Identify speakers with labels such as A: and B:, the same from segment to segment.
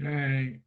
A: Okay.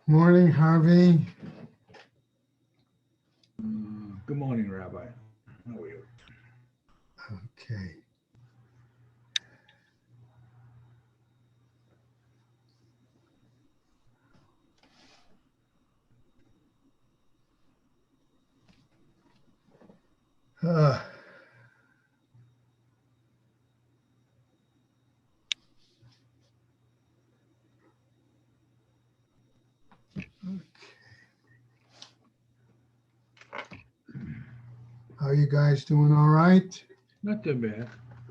B: Morning, Harvey.
A: Good morning, Rabbi. How are you?
B: Okay. Uh, how you guys doing? All right?
A: Not too bad.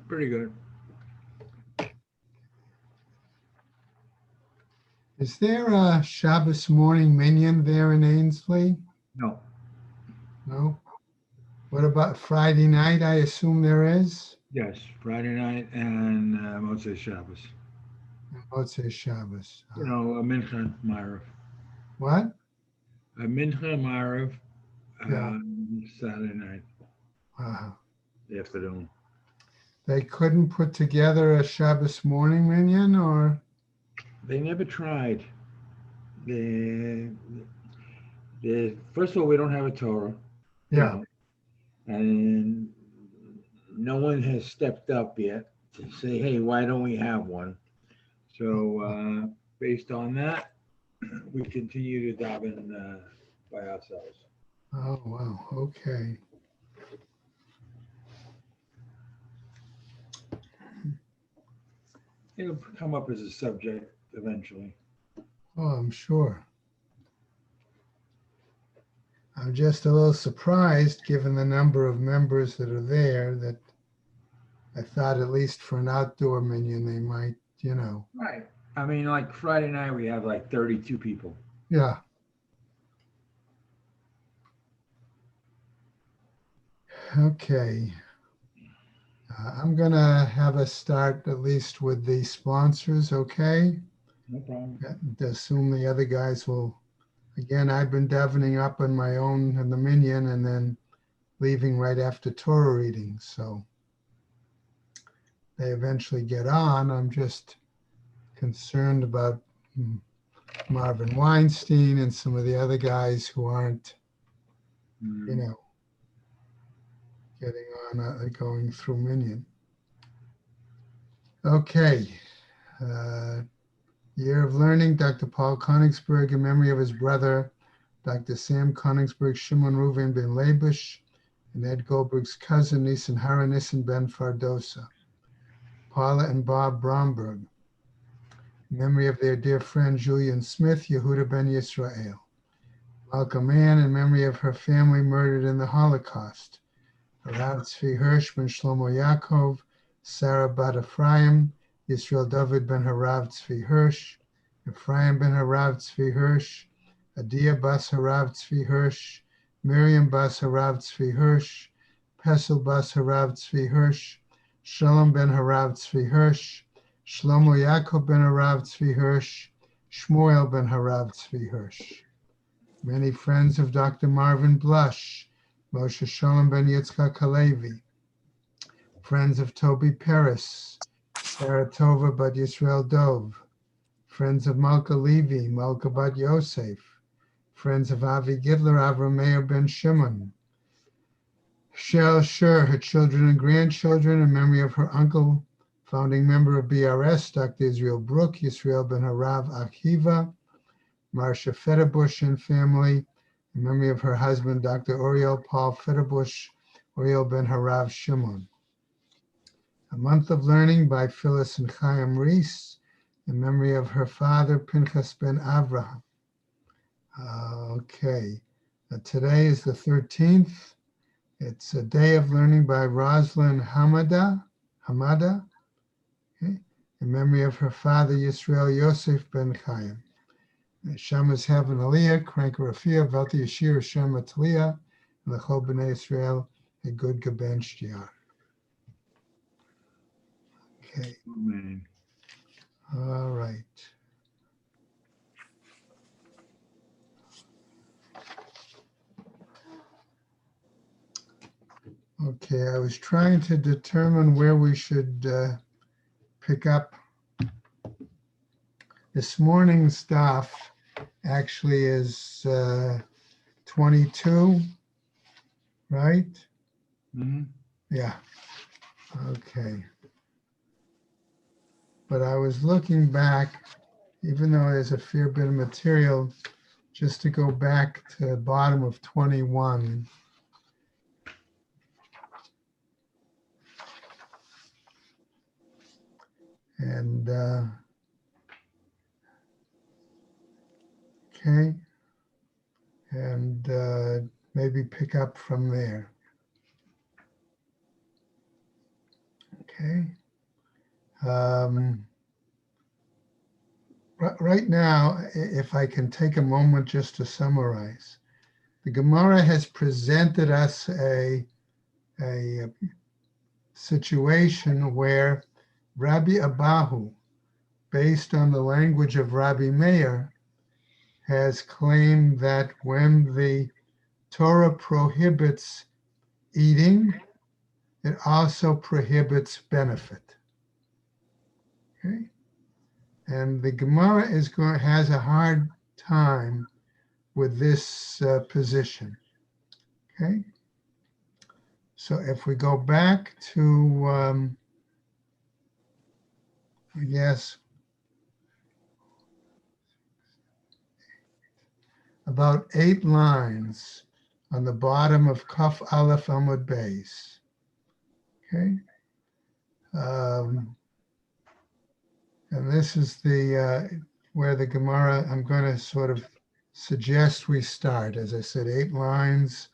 A: Pretty good.
B: Is there a Shabbos morning minyan there in Ainsley?
A: No.
B: No? What about Friday night? I assume there is?
A: Yes, Friday night and Motzei Shabbos.
B: Oh, it says Shabbos.
A: A Mincha Ma'ariv.
B: What?
A: A Mincha Ma'ariv
B: Yeah.
A: Saturday night
B: Uh,
A: afternoon.
B: they couldn't put together a Shabbos morning minyan or?
A: They never tried. They, first of all, we don't have a Torah, you
B: Yeah.
A: know, and no one has stepped up yet to say, hey, why don't we have one? So, based on that, we continue to daven by ourselves.
B: Oh, wow. Okay.
A: It'll come up as a subject eventually.
B: Oh, I'm sure. I'm just a little surprised, given the number of members that are there, that I thought at least for an outdoor minyan, they might.
A: Right. I mean, like Friday night, we have like 32 people.
B: Yeah. Okay. I'm going to have us start at least with the sponsors, okay?
A: No problem.
B: Assume the other guys will. Again, I've been davening up on my own in the minyan and then leaving right after Torah reading. So they eventually get on. I'm just concerned about Marvin Weinstein and some of the other guys who aren't, you
A: Mm.
B: know, getting on, going through minyan. Okay. Uh, Year of Learning, Dr. Paul Konigsberg, in memory of his brother, Dr. Sam Konigsberg, Shimon Reuven ben Labish, and Ed Goldberg's cousin, Nissen Hara Nissen ben Fardosa. Paula and Bob Bromberg, in memory of their dear friend Julian Smith, Yehuda ben Yisrael. Malcolm Ann, in memory of her family murdered in the Holocaust. Harav Tzvi Hirsch ben Shlomo Yaakov, Sarah bat Ephraim, Yisrael David ben Harav Tzvi Hirsch, Ephraim ben Harav Tzvi Hirsch, Adia bas Harav Tzvi Hirsch, Miriam bas Harav Tzvi Hirsch, Pesel bas Harav Tzvi Hirsch, Shalom ben Harav Tzvi Hirsch, Shlomo Yaakov ben Harav Tzvi Hirsch, Shmuel ben Harav Tzvi Hirsch. Many friends of Dr. Marvin Blush, Moshe Shalom ben Yitzchak Halevi, friends of Toby Paris, Sarah Tova bat Yisrael Dov, friends of Malka Levi, Malka bat Yosef, friends of Avi Gidler, Avram Meir ben Shimon, Shel Shur, her children and grandchildren, in memory of her uncle, founding member of BRS, Dr. Israel Brook, Yisrael ben Harav Akiva, Marcia Fetterbush and family, in memory of her husband, Dr. Oriel Paul Fetterbush, Oriel ben Harav Shimon. A Month of Learning by Phyllis and Chaim Reese, in memory of her father, Pinchas ben Avraham. Today is the 13th. It's a day of learning by Roslyn Hamada, in memory of her father, Yisrael Yosef ben Chaim. Shamas Heaven Aliyah, Krank Rafia, Velti Yashir, Shem Atliya, and Lechol B'nai Israel, a good Gaben Shtiar. Okay.
A: Amen.
B: All right. Okay, I was trying to determine where we should pick up. This morning's stuff actually is 22, right?
A: Mm-hmm.
B: Yeah, okay. But I was looking back, even though there's a fair bit of material, just to go back to the bottom of 21. And, okay, and maybe pick up from there. Okay. Right now, if I can take a moment just to summarize, the Gemara has presented us a situation where Rabbi Abahu, based on the language of Rabbi Meir, has claimed that when the Torah prohibits eating, it also prohibits benefit. Okay? And the Gemara has a hard time with this position. Okay? So if we go back to, I guess, about 8 lines on the bottom of Kaf Aleph Amud Beis. Okay? And this is the where the Gemara, I'm going to sort of suggest we start. As I said, 8 lines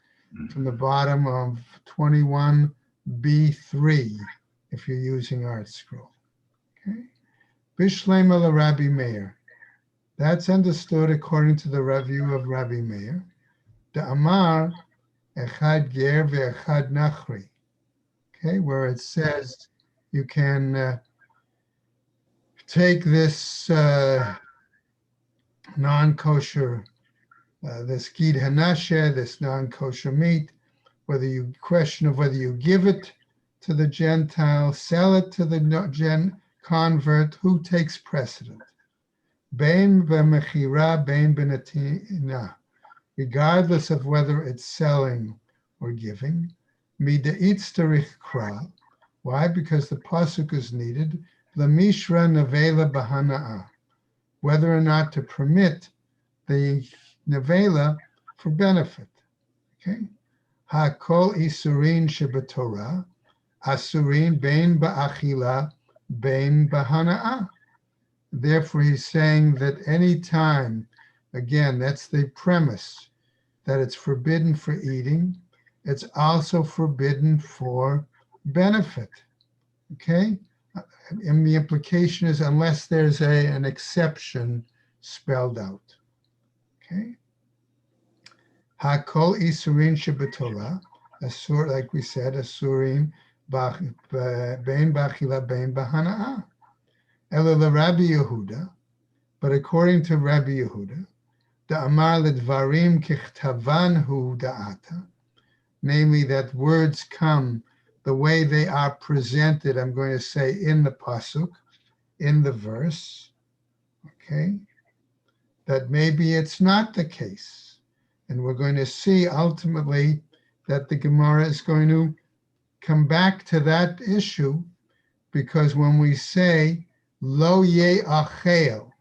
B: from the bottom of 21b3, if you're using Art Scroll. Okay? Bishlema la Rabbi Meir. That's understood according to the review of Rabbi Meir. The Amar echad ger ve'echad nachri. Okay, where it says you can take this non-kosher, this gid hanashe, this non-kosher meat, whether you give it to the Gentile, sell it to the convert, who takes precedent? Bein b'mechira, bein b'netina, regardless of whether it's selling or giving. Mida'itz tarich kra. Why? Because the pasuk is needed. L'mishra nevela b'hana'ah, whether or not to permit the nevela for benefit. Okay? Hakol isurin shebatorah, asurin bein ba'achila, bein b'hana'ah. Therefore, he's saying that any time, again, that's the premise, that it's forbidden for eating, it's also forbidden for benefit. Okay? And the implication is unless there's an exception spelled out. Okay? Hakol isurin shebatorah, asur, like we said, asurin bein b'achila bein b'hana'ah. Ela Rabbi Yehuda, but according to Rabbi Yehuda, the amar ledvarim kichtavan hu da'ata, namely that words come the way they are presented, I'm going to say in the pasuk, in the verse, okay, that maybe it's not the case. And we're going to see ultimately that the Gemara is going to come back to that issue, because when we say lo ye'achel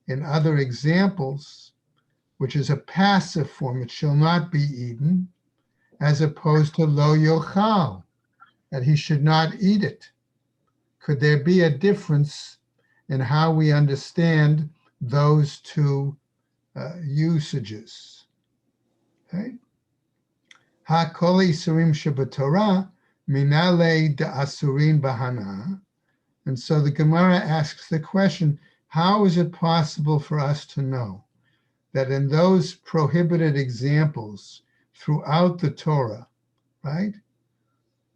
B: in other examples, which is a passive form, it shall not be eaten, as opposed to lo yochal, that he should not eat it. Could there be a difference in how we understand those two usages? Okay. Ha-kol isurim shebatorah minale da'asurin bahana. And so the Gemara asks the question, how is it possible for us to know that in those prohibited examples throughout the Torah, right,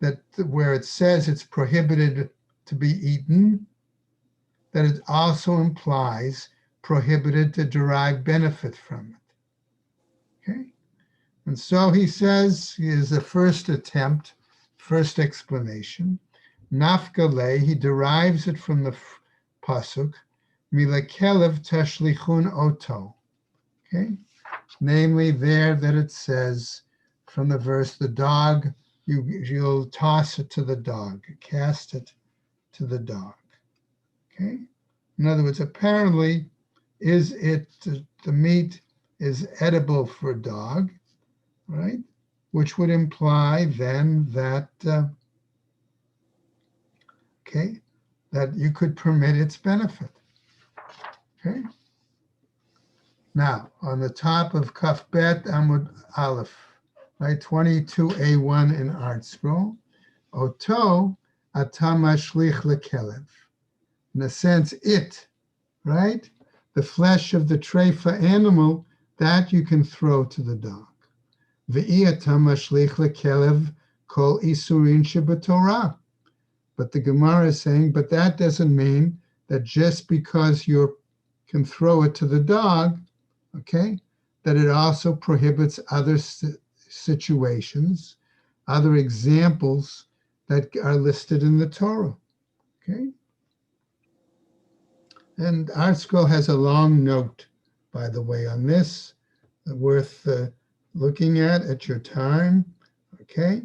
B: that where it says it's prohibited to be eaten, that it also implies prohibited to derive benefit from it? Okay? And so he says, is the first attempt, first explanation, Nafkale, he derives it from the pasuk, Milakelev tashlichun oto. Okay, namely there that it says from the verse, the dog, you'll toss it to the dog, cast it to the dog. Okay, in other words, apparently, is it the meat is edible for a dog, right? Which would imply then that okay, that you could permit its benefit. Okay. Now, on the top of Kaf Bet Amud Aleph, right, 22a1 in Art Scroll, Oto Atama Shlich Lekelev. In a sense, it, right, the flesh of the treifa animal, that you can throw to the dog. Ve'i Atama Shlich Lekelev Kol Isurin Shebatorah. But the Gemara is saying, but that doesn't mean that just because you can throw it to the dog, okay, that it also prohibits other situations, other examples that are listed in the Torah, okay? And Art Scroll has a long note, by the way, on this, worth looking at your time, okay?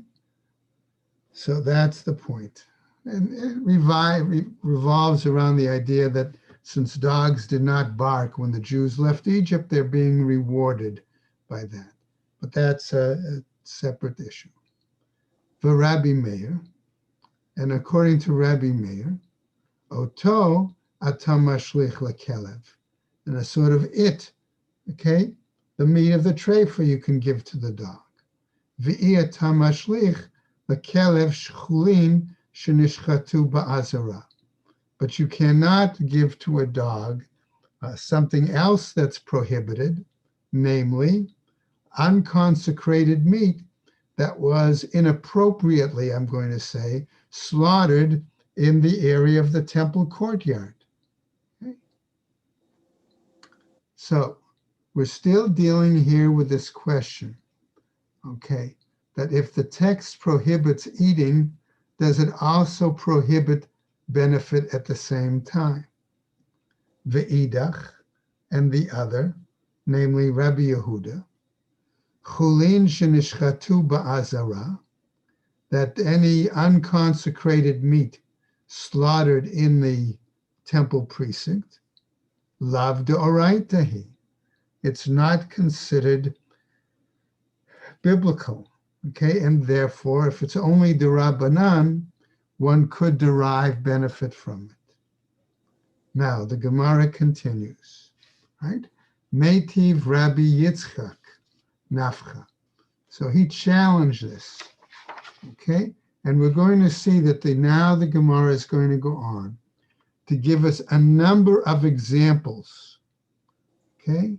B: So that's the point. And it revolves around the idea that since dogs did not bark when the Jews left Egypt, they're being rewarded by that. But that's a separate issue. For Rabbi Meir, and according to Rabbi Meir, Oto atam mashlich lekelev, and a sort of it, okay, the meat of the treifa you can give to the dog. V'i atam mashlich lekelev shchulin shenishchatu ba'azara. But you cannot give to a dog something else that's prohibited, namely unconsecrated meat that was inappropriately, I'm going to say, slaughtered in the area of the temple courtyard. Okay. So we're still dealing here with this question, okay, that if the text prohibits eating, does it also prohibit benefit at the same time? Ve'idach, and the other, namely Rabbi Yehuda, chulin shenishchatu ba'azara, that any unconsecrated meat slaughtered in the temple precinct, lav deoraitahi. It's not considered biblical. Okay, and therefore, if it's only derabanan, one could derive benefit from it. Now, the Gemara continues, right? Meitiv Rabbi Yitzchak Nafcha. So he challenged this, okay? And we're going to see that now the Gemara is going to go on to give us a number of examples, okay,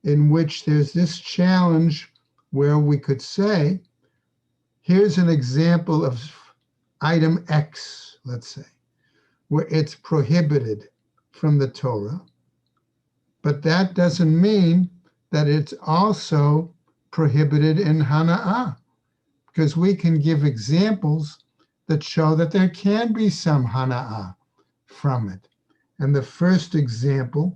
B: in which there's this challenge where we could say, here's an example of item X, let's say, where it's prohibited from the Torah, but that doesn't mean that it's also prohibited in Hana'ah, because we can give examples that show that there can be some Hana'ah from it. And the first example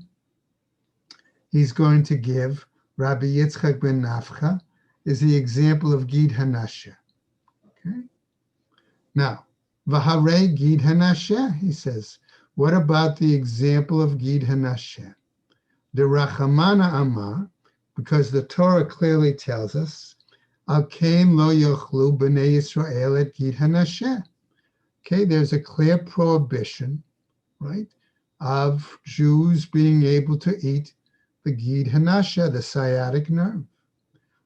B: he's going to give, Rabbi Yitzchak ben Nafcha, is the example of Gid Hanasheh. Okay. Now, V'harei Gid Hanasheh, he says, what about the example of Gid Hanasheh? The Rachamana Amar, because the Torah clearly tells us, Al Kain lo yochlu b'nei Yisrael et Gid Hanasheh. Okay, there's a clear prohibition, right, of Jews being able to eat the Gid Hanasheh, the sciatic nerve.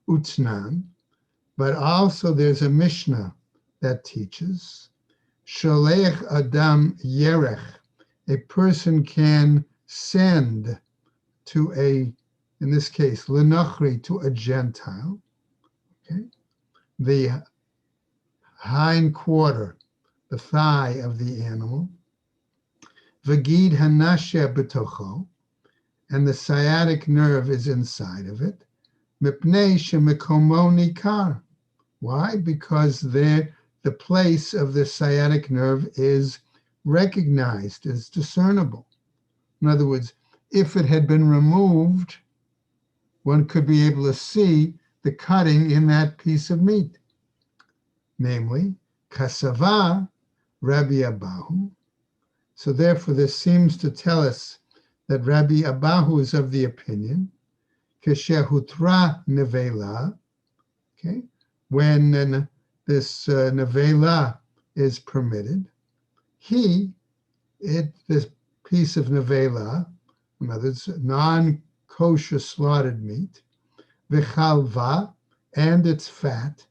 B: Utznan, but also there's a Mishnah that teaches Sholech Adam Yerech, a person can send to in this case, Lenachri, to a Gentile, okay, the hind quarter, the thigh of the animal, V'gid Hanasheh b'tocho, and the sciatic nerve is inside of it, Mipnei shemekomo nikar. Why? Because the place of the sciatic nerve is recognized, is discernible. In other words, if it had been removed, one could be able to see the cutting in that piece of meat. Namely, kasava Rabbi Abahu. So therefore, this seems to tell us that Rabbi Abahu is of the opinion, keshehutra nevela, okay, when this nevela is permitted, this piece of nevela, in other words, non-kosher slaughtered meat, v'chalva, and its fat,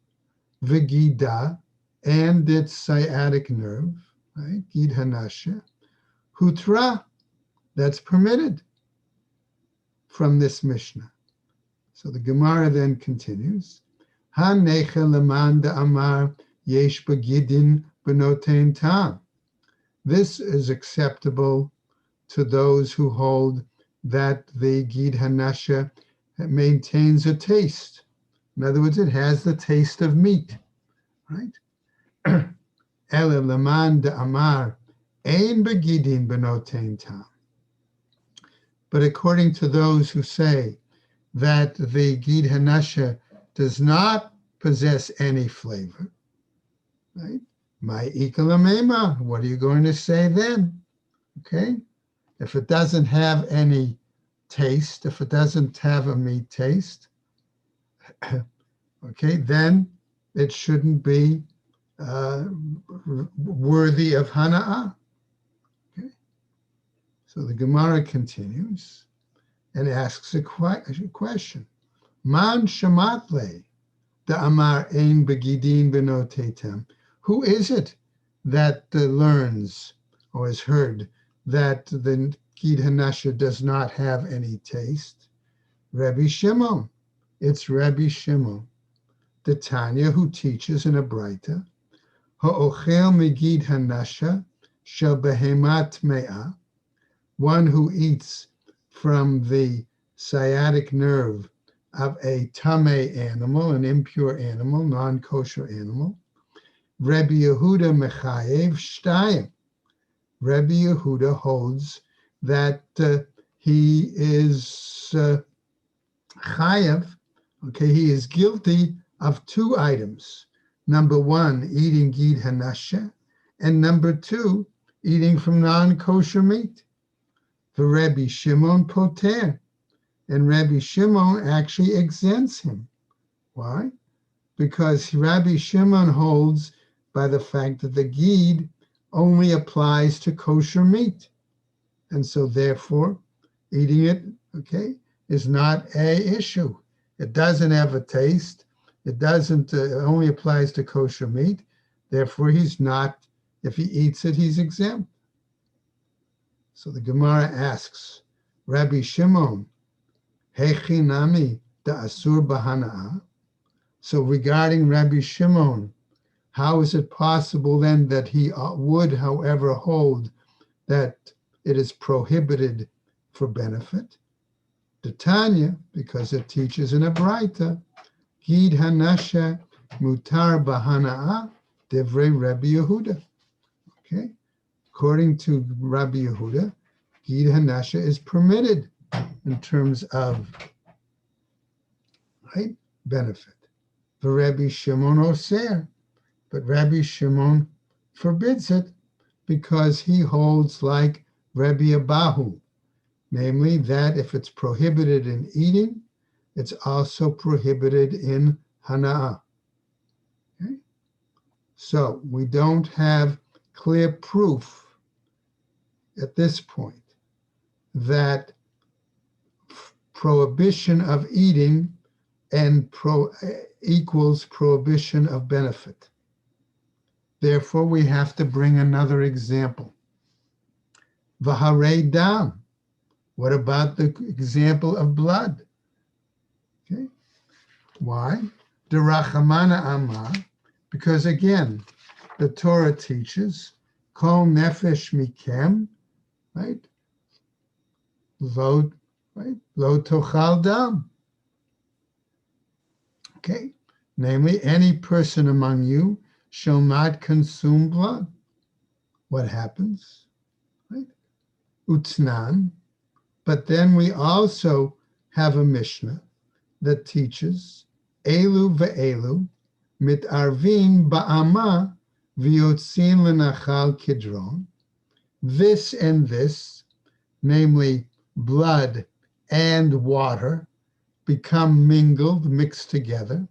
B: v'gida, and its sciatic nerve, right, gid hanasheh, hutra, that's permitted from this Mishnah. So the Gemara then continues, ha-necha leman da'amar yesh begidin b'notein tam. This is acceptable to those who hold that the Gid Hanasheh maintains a taste. In other words, it has the taste of meat, right? Ele leman da'amar ein begidin b'notein tam. But according to those who say that the Gid Hanasheh does not possess any flavor, right? My ikalamema, what are you going to say then? Okay? If it doesn't have any taste, if it doesn't have a meat taste, okay, then it shouldn't be worthy of hana'ah. Okay? So the Gemara continues and asks a question. Man shamatle da'amar ein begidin benotetem. Who is it that learns or has heard that the Gid Hanasheh does not have any taste? Rabbi Shimon. It's Rabbi Shimon, the Tanya, who teaches in a Braita, Ha'ochel megid Hanasheh shel behemat me'ah, one who eats from the sciatic nerve of a tameh animal, an impure animal, non-kosher animal. Rabbi Yehuda mechayev shtayim. Rabbi Yehuda holds that he is chayev, okay, he is guilty of two items. Number one, eating Gid Hanasheh, and number two, eating from non-kosher meat. The Rabbi Shimon poter. And Rabbi Shimon actually exempts him. Why? Because Rabbi Shimon holds by the fact that the gid only applies to kosher meat. And so therefore, eating it, okay, is not a issue. It doesn't have a taste. It doesn't, it only applies to kosher meat. Therefore, he's not, if he eats it, he's exempt. So the Gemara asks, Rabbi Shimon, Hechinami da asur bahana'a. So regarding Rabbi Shimon, how is it possible then that he would, however, hold that it is prohibited for benefit? The Tanya, because it teaches in a Braita, Gid Hanasha Mutar Bahana'a Devrei Rabbi Yehuda. Okay, according to Rabbi Yehuda, Gid Hanasha is permitted in terms of benefit. For Rabbi Shimon Oser, but Rabbi Shimon forbids it because he holds like Rabbi Abahu, namely that if it's prohibited in eating, it's also prohibited in hana'ah. Okay? So we don't have clear proof at this point that prohibition of eating and equals prohibition of benefit. Therefore, we have to bring another example. V'harei dam. What about the example of blood? Okay. Why? Derachamana amar. Because again, the Torah teaches, kol nefesh mikem, right? Lo tochal dam. Okay. Namely, any person among you shall not consume blood. What happens? Right? Utznan. But then we also have a Mishnah that teaches Elu ve'elu mitarvin ba'ama v'yotzin lenachal kidron. This and this, namely blood and water, become mingled, mixed together,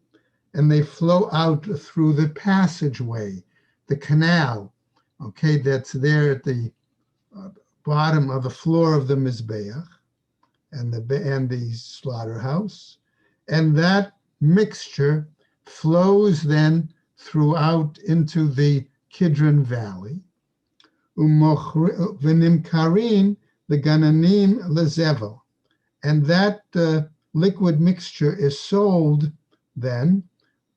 B: and they flow out through the passageway, the canal, okay, that's there at the bottom of the floor of the Mizbeach and the slaughterhouse. And that mixture flows then throughout into the Kidron Valley. V'nimkarin the gananim lezevel. And that liquid mixture is sold then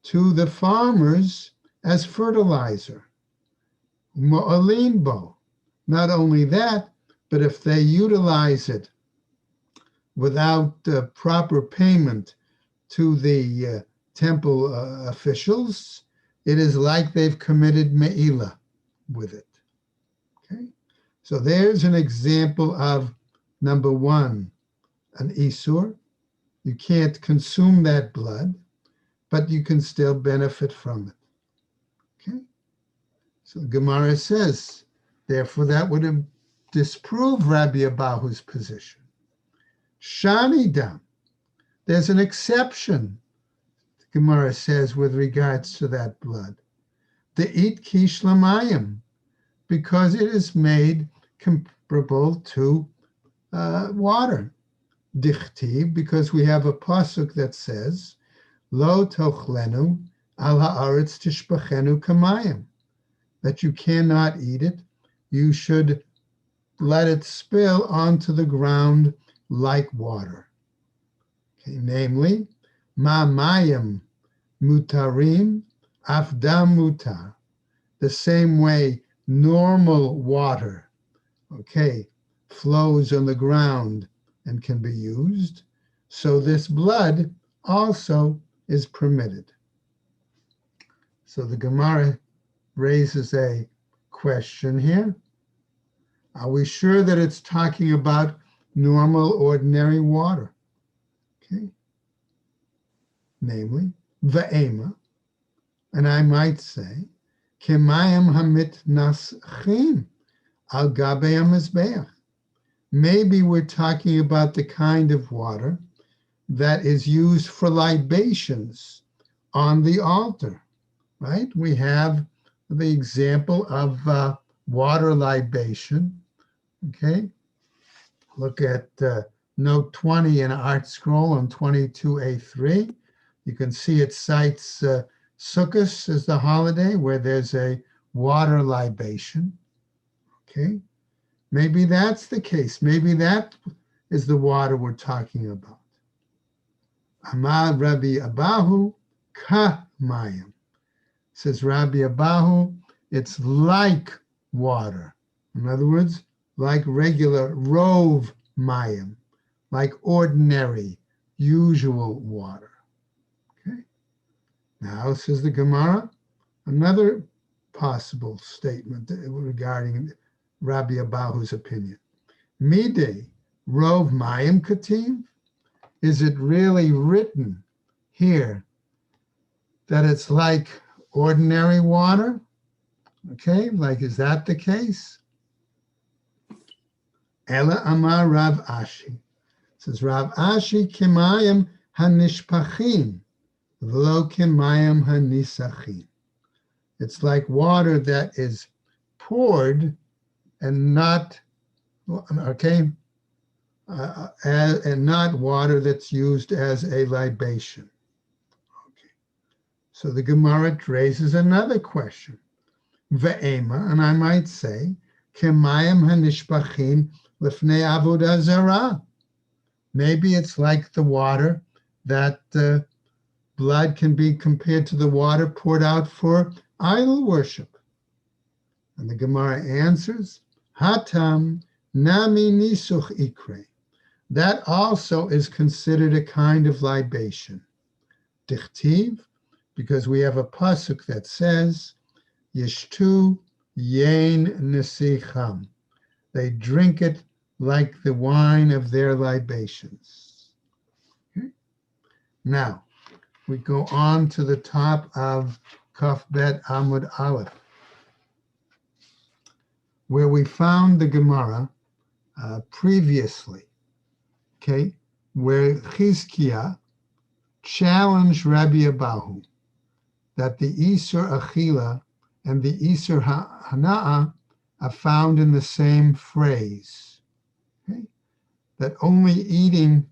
B: to the farmers as fertilizer. Mo'alin bo. Not only that, but if they utilize it without proper payment to the temple officials, it is like they've committed me'ilah with it. Okay, so there's an example of number one, an isur. You can't consume that blood, but you can still benefit from it. Okay, so Gemara says, therefore, that would disprove Rabbi Abahu's position. Shani dam. There's an exception, Gemara says, with regards to that blood. The it kish lamayim, because it is made comparable to water. Dichtiv, because we have a pasuk that says, Lo tochlenu al haaretz tishbachenu kamayim, that you cannot eat it. You should let it spill onto the ground like water. Okay, namely, ma mayim mutarim afdam mutar. The same way normal water, okay, flows on the ground and can be used, so this blood also is permitted. So the Gemara raises a question here. Are we sure that it's talking about normal, ordinary water? Okay. Namely, va'ema, and I might say, kemayim hamit naschim al gabei hamizbeach, maybe we're talking about the kind of water that is used for libations on the altar, right? We have the example of water libation, okay? Look at note 20 in Art Scroll on 22A3. You can see it cites Sukkot as the holiday where there's a water libation, okay? Maybe that's the case. Maybe that is the water we're talking about. Amar Rabbi Abahu ka mayim. Says Rabbi Abahu, it's like water. In other words, like regular rove mayim, like ordinary, usual water. Okay. Now, says the Gemara, another possible statement regarding Rabbi Abahu's opinion. Midei rove mayim kativ? Is it really written here that it's like ordinary water? Okay, like, is that the case? Ela amar Rav Ashi. Says Rav Ashi kimayim hanishpachim, v'lo kimayim hanisachim. It's like water that is poured and not, okay, and not water that's used as a libation. Okay. So the Gemara raises another question. Ve'ema, and I might say, kemayim hanishpachim lifnei avodah zarah. Maybe it's like the water that blood can be compared to the water poured out for idol worship. And the Gemara answers, hatam nami nisuch ikre. That also is considered a kind of libation. Dichtiv, because we have a pasuk that says, Yishtu yain nesicham. They drink it like the wine of their libations. Okay. Now, we go on to the top of Kaf Bet Amud Aleph, where we found the Gemara previously, okay, where Chizkiah challenged Rabbi Abahu that the Isur Achila and the Isur Hana'a are found in the same phrase, okay? That only eating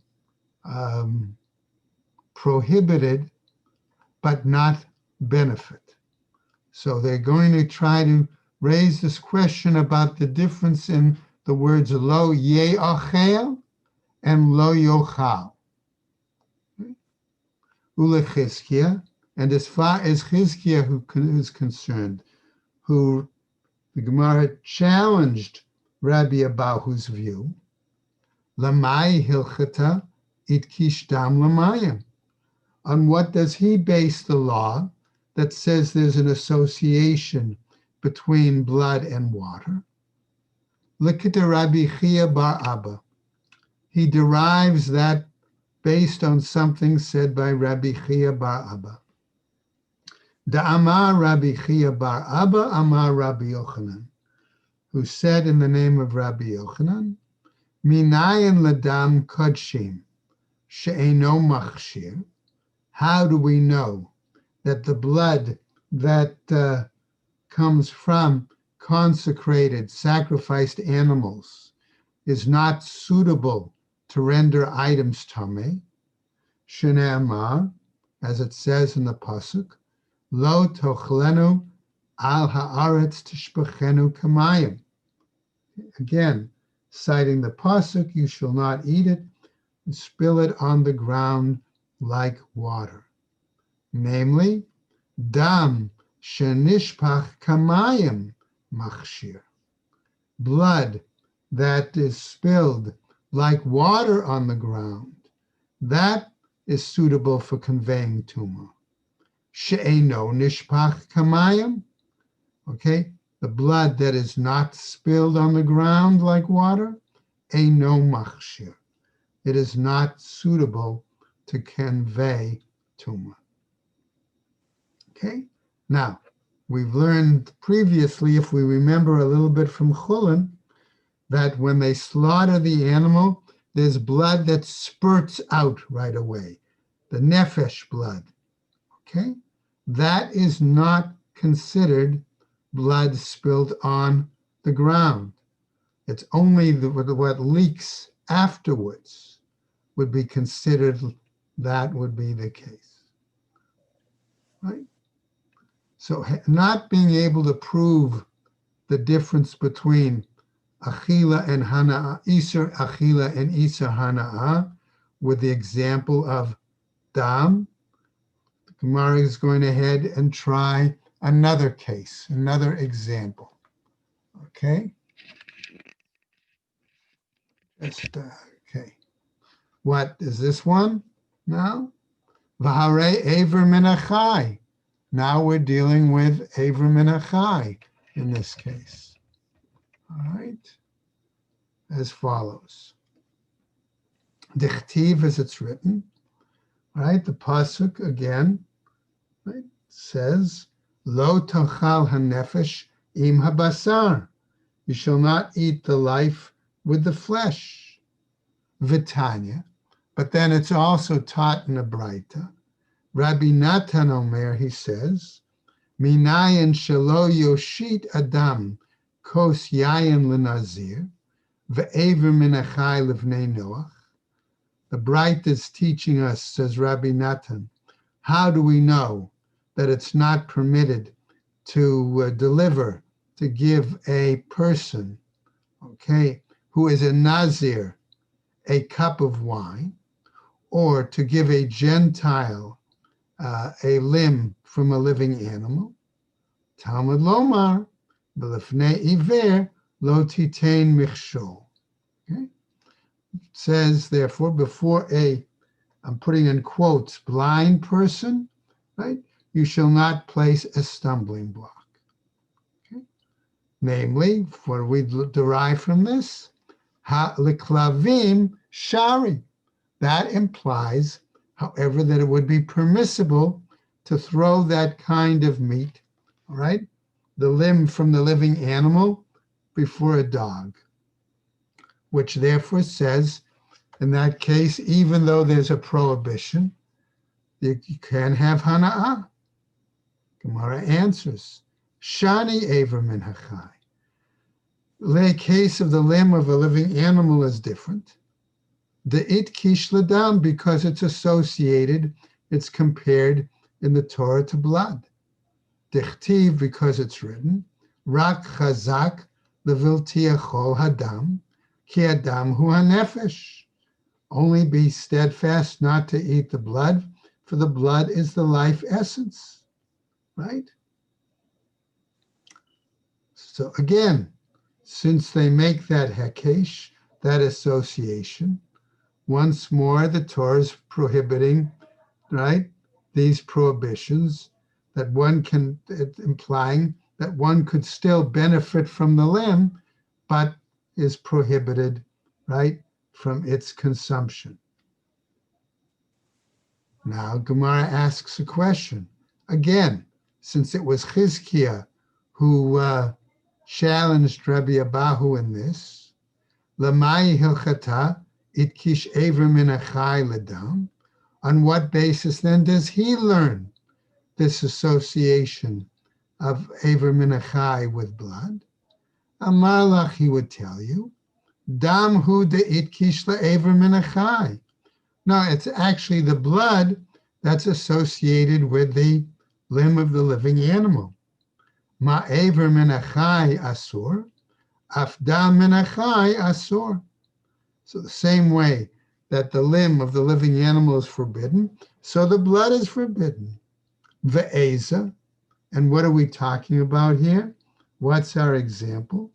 B: prohibited but not benefit. So they're going to try to raise this question about the difference in the words lo ye'achel and lo yochal. Ule Chizkiah, and as far as Chizkiah who is concerned, who the Gemara challenged Rabbi Abahu's view, Lamai hilchata it kishdam lamayim. On what does he base the law that says there's an association between blood and water? Likita Rabbi Chia bar Abba. He derives that based on something said by Rabbi Chia bar Abba. Da Amar Rabbi Chia bar Abba Amar Rabbi Yochanan, who said in the name of Rabbi Yochanan, Minayin ladam kodshim she'eno machshir. How do we know that the blood that comes from consecrated, sacrificed animals is not suitable to render items tameh? Shne'amar, as it says in the pasuk, Lo tochlenu al haaretz tishbachenu kamayim. Again, citing the pasuk, you shall not eat it and spill it on the ground like water. Namely, dam shenishpach kamayim machshir. Blood that is spilled like water on the ground, that is suitable for conveying tumah. She'eno nishpach kamayim, okay, the blood that is not spilled on the ground like water, eino machshir. It is not suitable to convey tumah. Okay, now we've learned previously, if we remember a little bit from Chulin, that when they slaughter the animal, there's blood that spurts out right away, the nefesh blood. Okay? That is not considered blood spilled on the ground. It's only what leaks afterwards would be considered, that would be the case. Right? So not being able to prove the difference between achila and hana'a, isur achila and isur hana'a, with the example of dam, the Gemara is going ahead and try another case, another example. Okay? Okay. What is this one now? V'harei Ever min achai. Now we're dealing with Ever min achai in this case. All right. As follows. Dichtiv, as it's written, right? The pasuk again, right, says, Lo tochal hanefesh im habasar. You shall not eat the life with the flesh. Vitanya. But then it's also taught in a Braita. Rabbi Natan Omer, he says, Minayin shelo yoshit adam kos yayin lenazir ve'ever min achai levnei Noach. The Braita is teaching us, says Rabbi Natan, how do we know that it's not permitted to deliver, to give a person, okay, who is a Nazir, a cup of wine, or to give a Gentile a limb from a living animal? Talmud Lomar, B'lefnei Iver lo titein michshol. Okay? It says, therefore, before I'm putting in quotes, blind person, right? You shall not place a stumbling block. Okay? Namely, what we derive from this, ha liklavim shari. That implies, however, that it would be permissible to throw that kind of meat, all right, the limb from the living animal, before a dog, which therefore says, in that case, even though there's a prohibition, you can have hana'ah. Gemara answers, Shani Ever min hachai. The case of the limb of a living animal is different. The it kish ladam, because it's associated, it's compared in the Torah to blood. Dichtiv, because it's written, Rak chazak leviltiachol hadam, ki adam hu hanefesh. Only be steadfast not to eat the blood, for the blood is the life essence. Right? So again, since they make that hekesh, that association, once more, the Torah is prohibiting, right, these prohibitions that one can, implying that one could still benefit from the limb, but is prohibited, right, from its consumption. Now, Gemara asks a question. Again, since it was Chizkiah who challenged Rabbi Abahu in this, Lamai Hilchata, It kish Ever min achai ledam. On what basis then does he learn this association of Ever min achai with blood? Amalach, he would tell you, Dam hu de it kish la Ever min achai. No, it's actually the blood that's associated with the limb of the living animal. Ma Ever min achai asur, af dam min achai asur. So the same way that the limb of the living animal is forbidden, so the blood is forbidden. Ve'eza, and what are we talking about here? What's our example?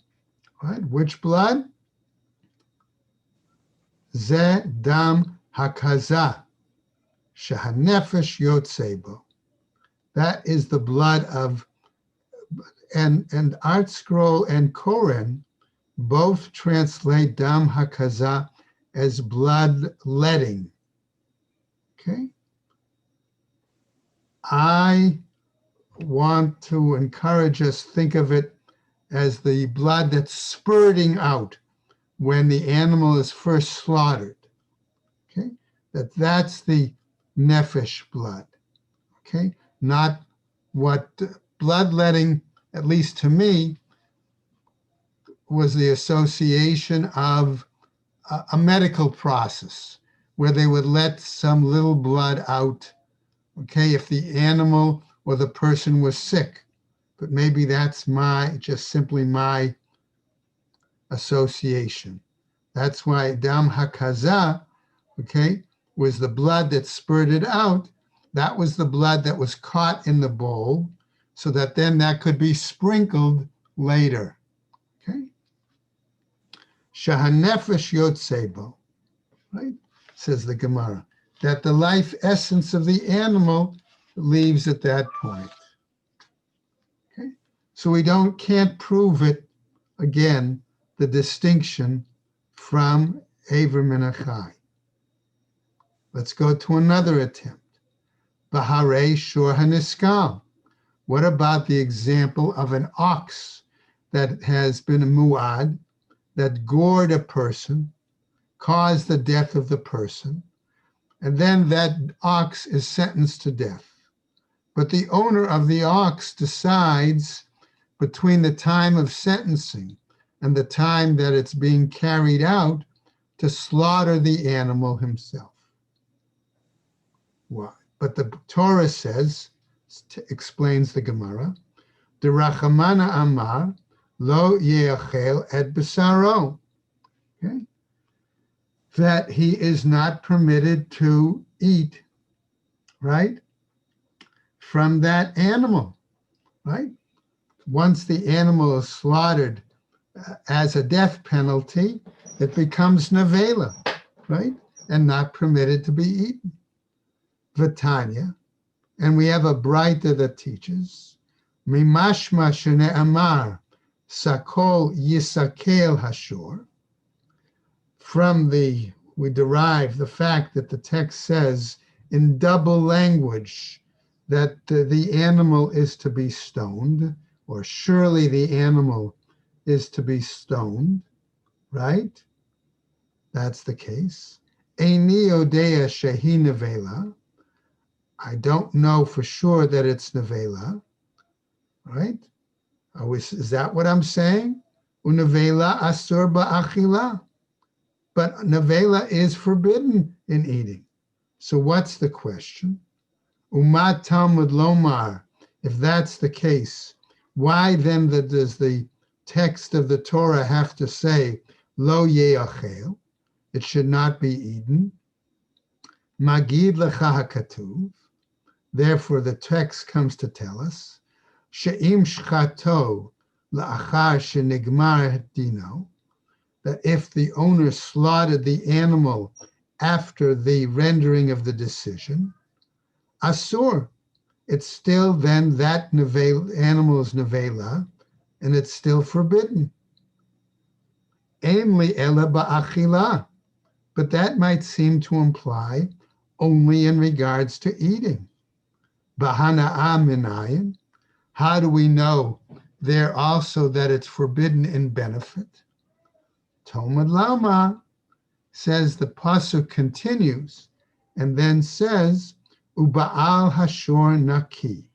B: Right? Which blood? Ze dam hakaza, shehanefesh yotzebo. That is the blood of, and Art Scroll and Koren both translate dam hakaza as blood letting. Okay? I want to encourage us, think of it as the blood that's spurting out when the animal is first slaughtered. Okay, that's the nephesh blood. Okay, not what bloodletting, at least to me, was the association of a medical process where they would let some little blood out, okay, if the animal or the person was sick. But maybe that's just simply my association. That's why dam hakaza, okay, was the blood that spurted out. That was the blood that was caught in the bowl, so that then that could be sprinkled later. Okay. Shahanefesh yotzebo, right? Says the Gemara, that the life essence of the animal leaves at that point. Okay. So we can't prove it again, the distinction from Aver Menachai. Let's go to another attempt. Bahare Shor Haniskal. What about the example of an ox that has been a muad, that gored a person, caused the death of the person, and then that ox is sentenced to death. But the owner of the ox decides between the time of sentencing and the time that it's being carried out to slaughter the animal himself. Why? But the Torah says, explains the Gemara, Derachamana Amar lo yeachel et besaro. Okay? That he is not permitted to eat, right, from that animal, right? Once the animal is slaughtered as a death penalty, it becomes nevela, right, and not permitted to be eaten. Vatanya, and we have a Braita that teaches, Mimashma shene amar sakol yisakel hashor. From we derive the fact that the text says in double language that the animal is to be stoned, or surely the animal is to be stoned, right? That's the case. Eini odea shehi nevela. I don't know for sure that it's nevela, right? Is that what I'm saying? Unevela asur ba'achila. But nevela is forbidden in eating. So what's the question? Umat Talmud lomar. If that's the case, why then does the text of the Torah have to say lo yeachel? It should not be eaten. Magid lecha hakatuv. Therefore, the text comes to tell us, she'im shchato la'achar shenigmar dino, that if the owner slaughtered the animal after the rendering of the decision, asur, it's still then that animal is nevela, and it's still forbidden. Ein li ela ba'achila, but that might seem to imply only in regards to eating. Bahana'a minayin. How do we know there also that it's forbidden in benefit? Talmud Lama says, the pasuk continues and then says, Uba'al hashor naki,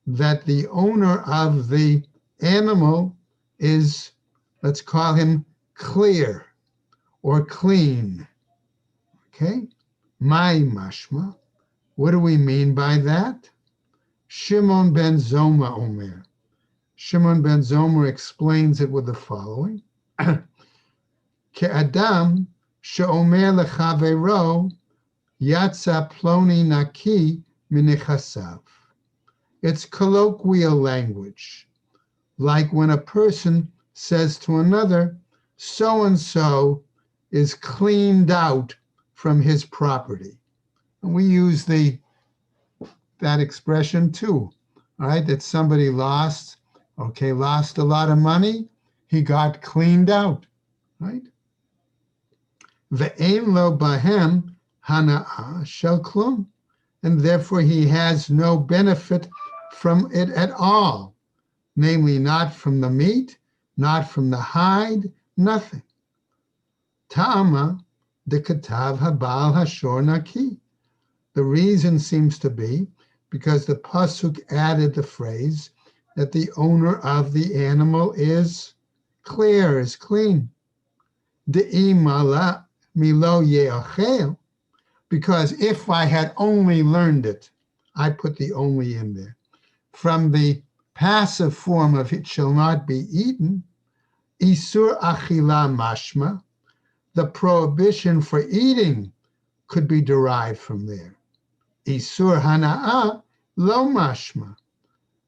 B: that the owner of the animal is, let's call him clear or clean. Okay? My mashma. What do we mean by that? Shimon ben Zoma Omer. Shimon ben Zomer explains it with the following. Ke'adam she'omer lechavero yatsa ploni naki minichasav. It's colloquial language, like when a person says to another, so-and-so is cleaned out from his property. And we use that expression too, all right, that somebody lost a lot of money, he got cleaned out, right? Ve'ein lo bahem hana'a shel klum, and therefore he has no benefit from it at all, namely not from the meat, not from the hide, nothing. Ta'ama de katav habal hashor naki. The reason seems to be because the pasuk added the phrase that the owner of the animal is clear, is clean. De'imala milo ye'achel. Because if I had only learned it, I put the only in there, from the passive form of it shall not be eaten, isur achila mashma, the prohibition for eating could be derived from there. Isur hana'a lo mashma,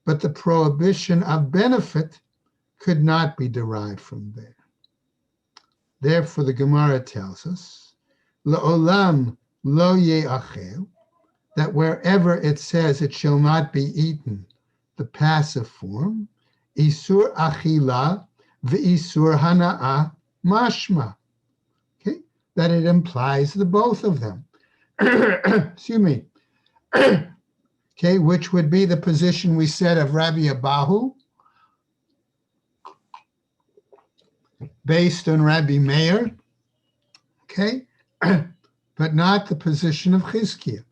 B: but the prohibition of benefit could not be derived from there. Therefore, the Gemara tells us, La'olam lo ye'achel, that wherever it says it shall not be eaten, the passive form, Isur achila v'isur hana'a mashma, okay, that it implies the both of them. Excuse me. Okay, which would be the position we said of Rabbi Abahu, based on Rabbi Meir, okay, but not the position of Chizkiah.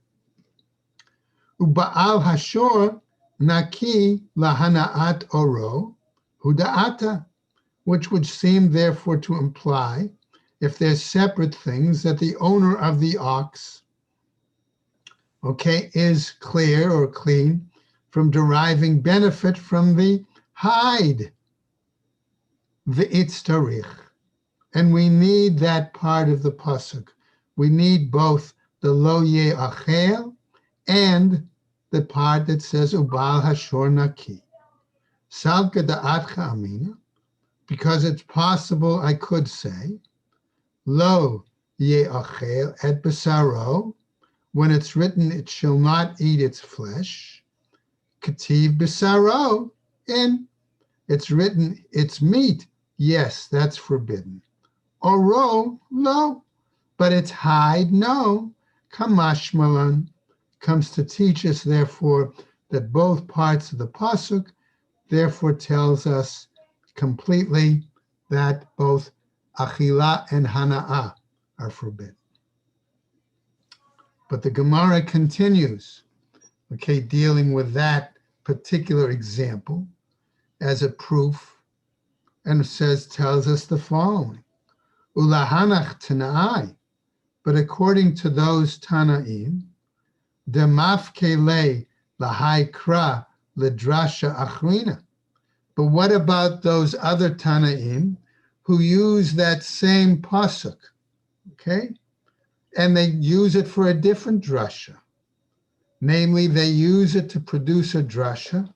B: Uba'al hashor naki lahana'at oro huda'ata, which would seem therefore to imply, if they're separate things, that the owner of the ox, okay, is clear or clean from deriving benefit from the hide, the itztarich. And we need that part of the pasuk. We need both the lo ye'achel and the part that says ubal hashor naki. Salka da'atcha amina, because it's possible I could say lo ye'achel et basaro, when it's written it shall not eat its flesh. Kativ basaro, and it's written its meat. Yes, that's forbidden. Oro, no, but its hide, no. Kamashmalan comes to teach us, therefore, that both parts of the pasuk, therefore, tells us completely that both achila and hana'ah are forbidden. But the Gemara continues, okay, dealing with that particular example as a proof, and tells us the following. Ulahanach Tanai, but according to those Tanaim, demafkele lahai kra ledrasha achrina. But what about those other Tanaim who use that same pasuk, okay, and they use it for a different drasha? Namely, they use it to produce a drasha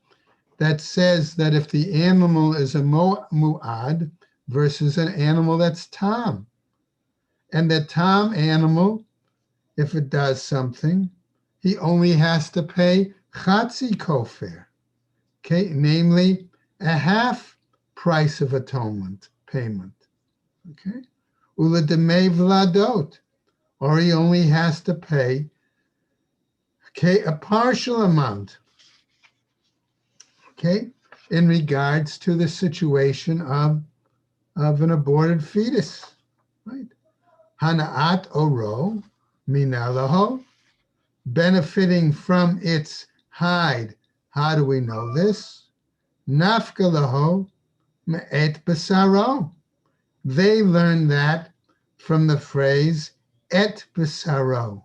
B: that says that if the animal is a mu'ad versus an animal that's tam, and the tam animal, if it does something, he only has to pay chatzi kofer, okay, namely a half price of atonement payment, okay, ula demei vladot, or he only has to pay, okay, a partial amount, okay, in regards to the situation of an aborted fetus, right? Hana'at oro minalaho, benefiting from its hide. How do we know this? Nafkalaho me'et basaro. They learn that from the phrase et basaro,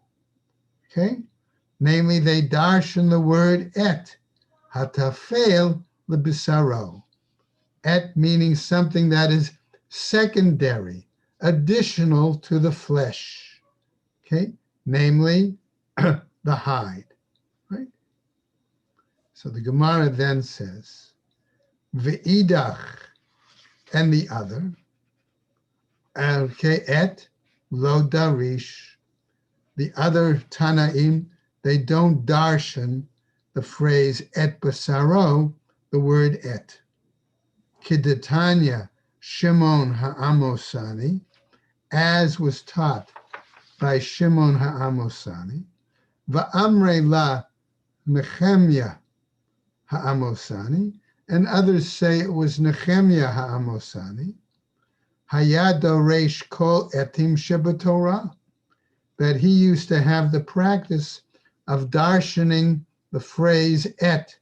B: okay? Namely, they darshan the word et, hatafel lebisaro. Et meaning something that is secondary, additional to the flesh, okay? Namely, the hide, right? So the Gemara then says, ve'idach, and the other, okay, et lo darish. The other Tanaim, they don't darshan the phrase et basaro, the word et. Kidetanya Shimon ha'amosani, as was taught by Shimon ha'amosani, va'amre la Nehemiah ha'amosani, and others say it was Nehemiah ha'amosani, Hayado Reish Kol Etim Shebatorah, that he used to have the practice of darshaning the phrase et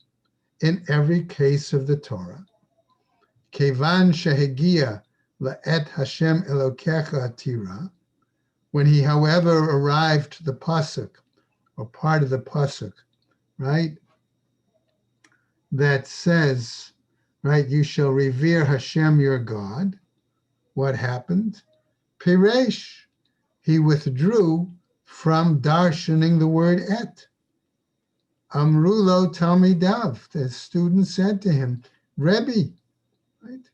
B: in every case of the Torah. Kevan shehegia la'et Hashem Elokecha atira, when he, however, arrived to the pasuk, or part of the pasuk, right, that says, right, you shall revere Hashem your God. What happened? Piresh, he withdrew from darshaning the word et. Amrulo Talmidav, the student said to him, Rebbe, right,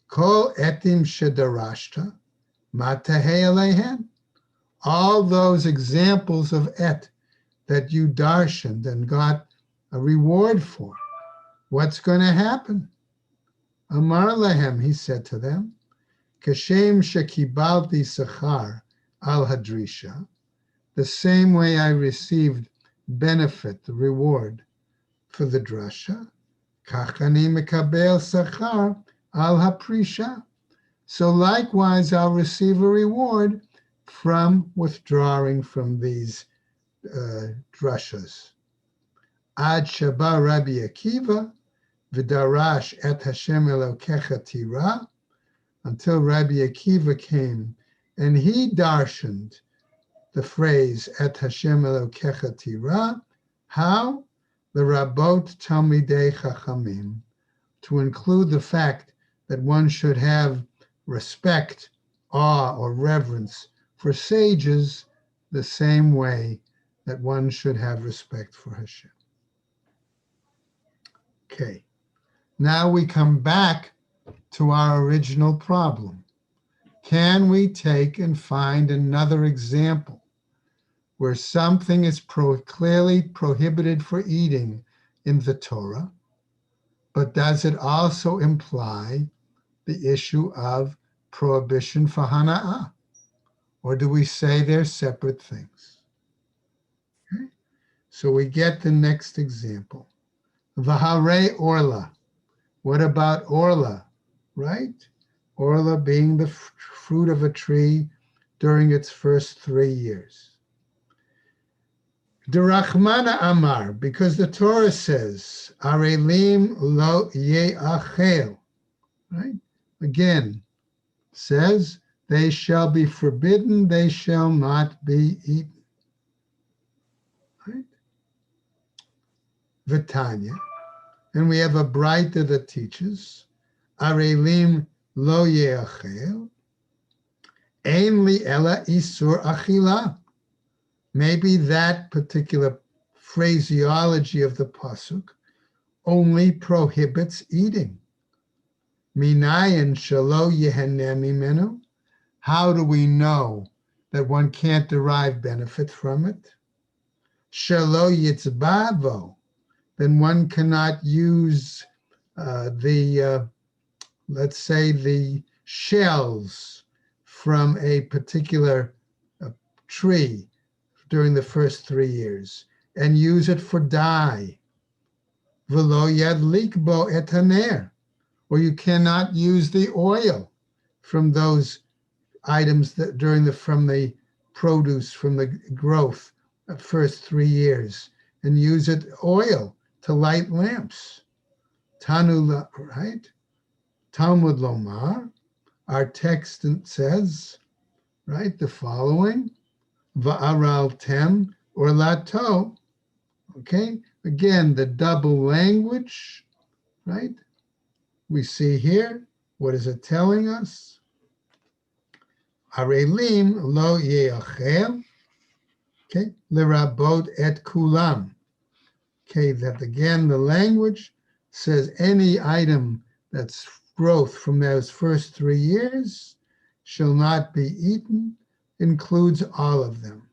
B: Kol etim shedarashta, matahei alehen. All those examples of et that you darshaned and got a reward for, what's going to happen? Amar lahem, he said to them, Kashem shekibalti sachar al hadrisha, the same way I received benefit, the reward for the drasha, kachani mekabel sachar al haprisha. So likewise, I'll receive a reward from withdrawing from these drashas. Ad shaba Rabbi Akiva v'darash et Hashem Elokecha tira, until Rabbi Akiva came and he darshaned the phrase et Hashem Elokecha tira. How? The Rabot Talmidei Chachamim, to include the fact that one should have respect, awe, or reverence for sages the same way that one should have respect for Hashem. Okay, now we come back to our original problem. Can we take and find another example where something is clearly prohibited for eating in the Torah, but does it also imply the issue of prohibition for hana'ah? Or do we say they're separate things? Okay. So we get the next example. V'harei orla. What about orla, right? Orla being the fruit of a tree during its first 3 years. D'Rachmana Amar, because the Torah says, Arelim lo ye'achel, right? Again, says, they shall be forbidden, they shall not be eaten. Right? V'tanya. And we have a Braita that teaches, Arelim lo ye'achel, ein li ela isur achila. Maybe that particular phraseology of the pasuk only prohibits eating. Minayin shalo yeheneh mimenu. How do we know that one can't derive benefit from it? Shalo yitzbavo. Then one cannot use let's say, the shells from a particular tree during the first 3 years and use it for dye. V'lo yadlik bo et haner. Or you cannot use the oil from those items that from the produce, from the growth of first 3 years, and use it oil to light lamps. Tanu, right? Talmud Lomar, our text says, right, the following, Va'aral tem or lato, okay? Again, the double language, right? We see here, what is it telling us? Arelim lo ye'achel, okay? Lerabot et kulam. Okay, that again, the language says any item that's growth from those first 3 years shall not be eaten, includes all of them.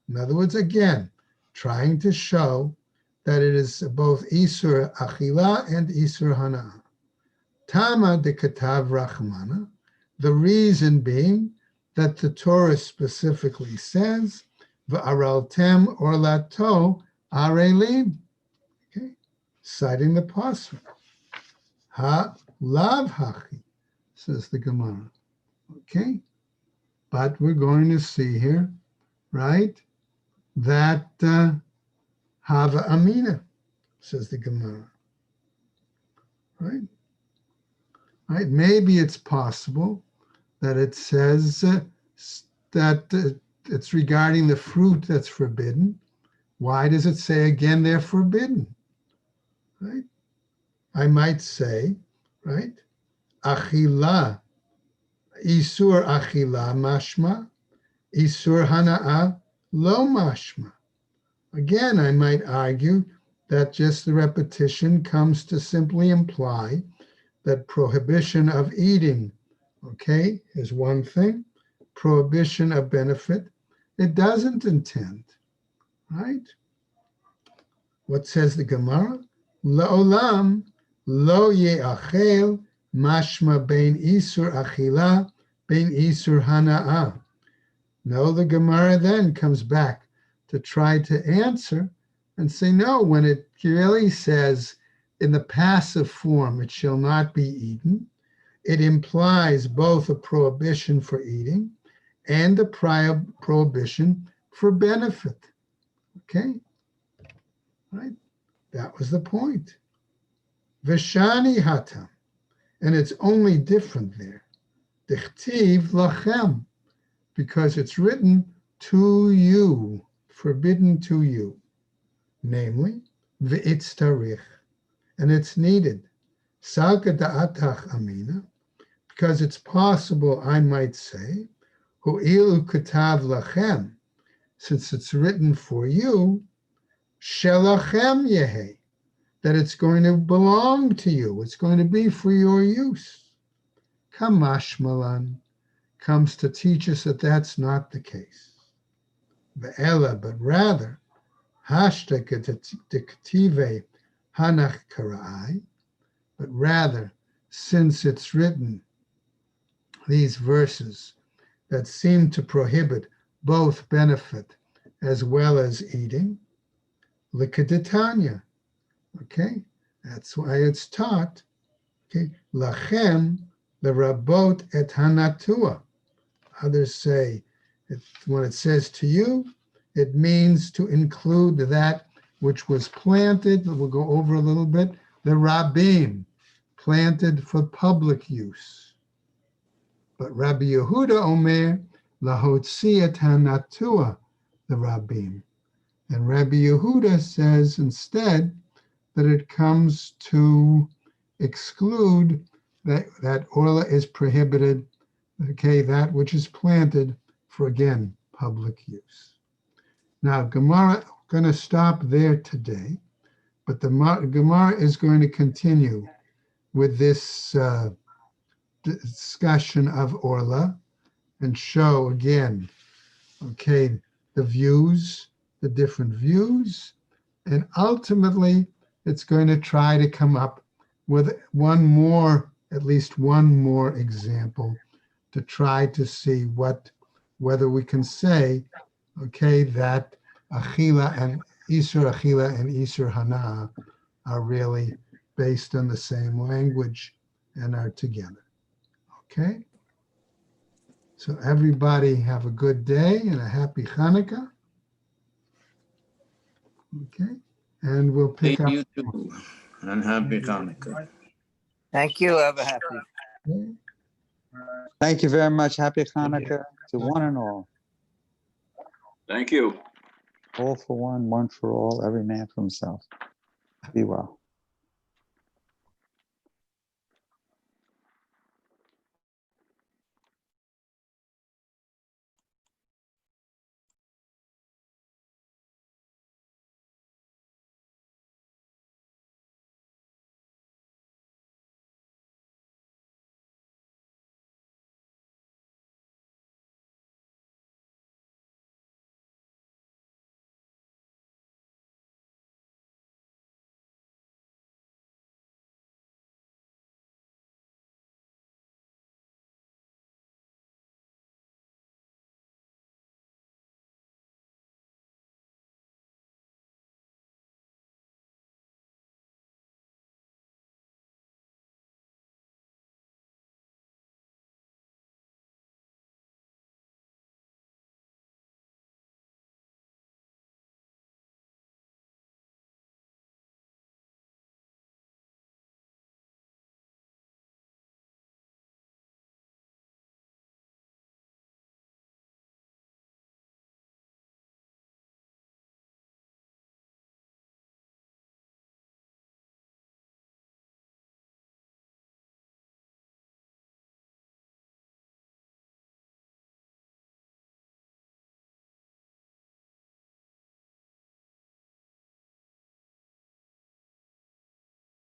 B: In other words, again, trying to show that it is both Isur Achila and Isur Hana. Tama de Katav Rachmana, the reason being that the Torah specifically says, V'araltem or lato arelim, okay, citing the pasuk. Ha lav hachi, says the Gemara. Okay, but we're going to see here, right, that Hava Amina, says the Gemara. Right? Right? Maybe it's possible that it says that it's regarding the fruit that's forbidden. Why does it say again they're forbidden? Right? I might say, right? Achila, Isur Achila mashma, Isur Hana'a lo mashma. Again, I might argue that just the repetition comes to simply imply that prohibition of eating, okay, is one thing. Prohibition of benefit, it doesn't intend, right? What says the Gemara? La'olam lo ye'achel mashma bein isur achila bein isur hana'ah. No, the Gemara then comes back to try to answer and say, no, when it really says in the passive form, it shall not be eaten, it implies both a prohibition for eating and a prior prohibition for benefit. Okay? Right? That was the point. Vishani hatam. And it's only different there. Dichtiv lachem. Because it's written to you, forbidden to you. Namely, v'itz tarich. And it's needed. Salka da'atach amina. Because it's possible, I might say, Hu'ilu katav lachem, since it's written for you, shelachem yehe, that it's going to belong to you. It's going to be for your use. Kamash malan comes to teach us that that's not the case. Ve'ela, but rather, hashta diktive hanach kara'ai, but rather, since it's written, these verses that seem to prohibit both benefit as well as eating, likaditanya, okay? That's why it's taught, okay? Lachem lerabot et hanatua. Others say, when it says to you, it means to include that which was planted, we'll go over a little bit, the rabim, planted for public use. But Rabbi Yehuda Omer, lahotzi et hanatua, the rabim. And Rabbi Yehuda says instead that it comes to exclude that orla is prohibited, okay, that which is planted for, again, public use. Now, Gemara, going to stop there today, but the Gemara is going to continue with this discussion of orla and show again, okay, the views, the different views, and ultimately it's going to try to come up with one more, at least one more example to try to see whether we can say, okay, that Achila and Isur Hana are really based on the same language and are together. Okay? So everybody have a good day and a happy Hanukkah. Okay? And we'll pick up.
C: You too. And happy Hanukkah.
D: Thank you. Have a happy.
B: Okay?
E: Thank you very much. Happy Hanukkah to one and all.
C: Thank you.
E: All for one for all, every man for himself. Be well.